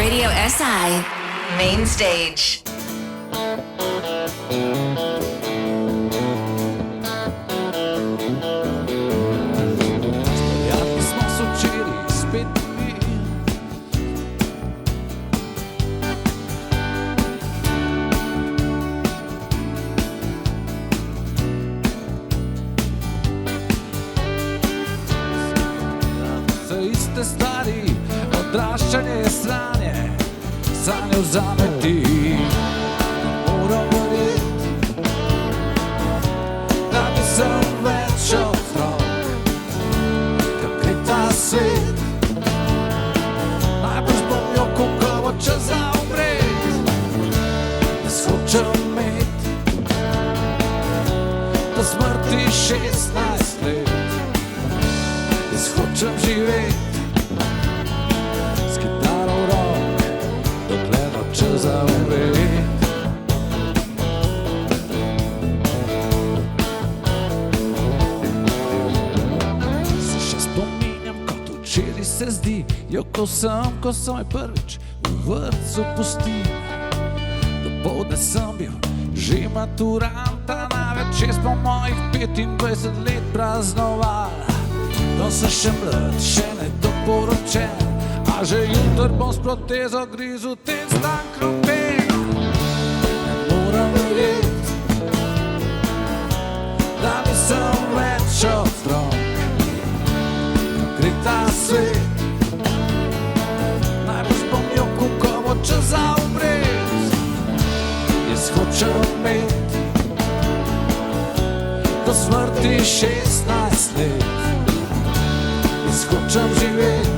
Radio SI Main Stage. Odraščanje je sranje, sanje vzame ti. Moram verjeti, da nisem več otrok, kak gre ta svet. Najbrž bom jo kukavo čez zaumret. Jaz hočem imet do smrti 16 let. Jaz hočem živet za umret. Se še spominjam, kot včeraj se zdi, jo ko sem me prvič v vrtcu pustil. Dopoldne sem bil že maturanta, največ po mojih 25 let praznoval. No sem še mlad, še nedoporočen, a že jutr bom s protezo grizu ten stan krompir. Ne moram verjeti, da nisem več otrok, kak gre ta svet. Najbrž bom jo kukavo čez zaumret. Jaz hočem imet do smrti 16 let. Jaz hočem živet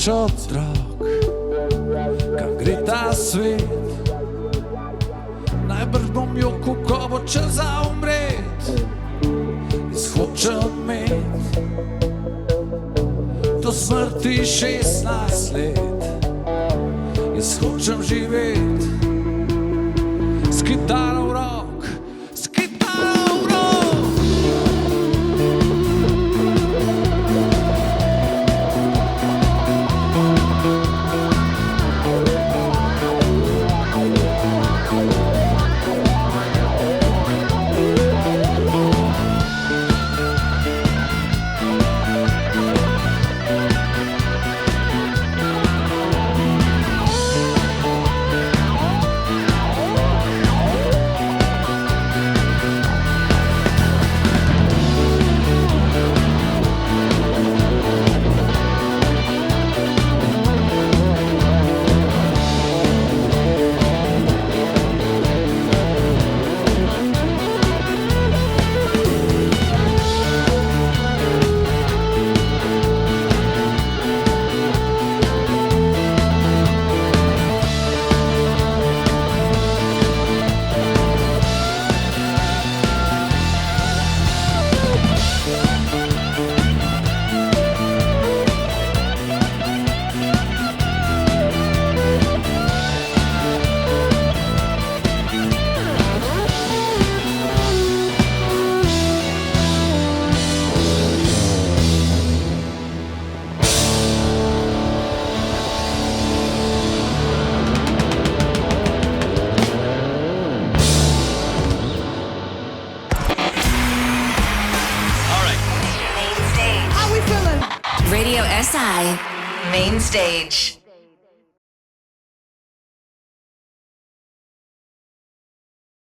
otrok, kak gre ta svet. Najbrž bom jo kukavo čez zaumret. Jaz hočem imet do smrti 16 let. Jaz hočem živet s kitaro v rok, s kitaro v rok. Radio SI Main Stage.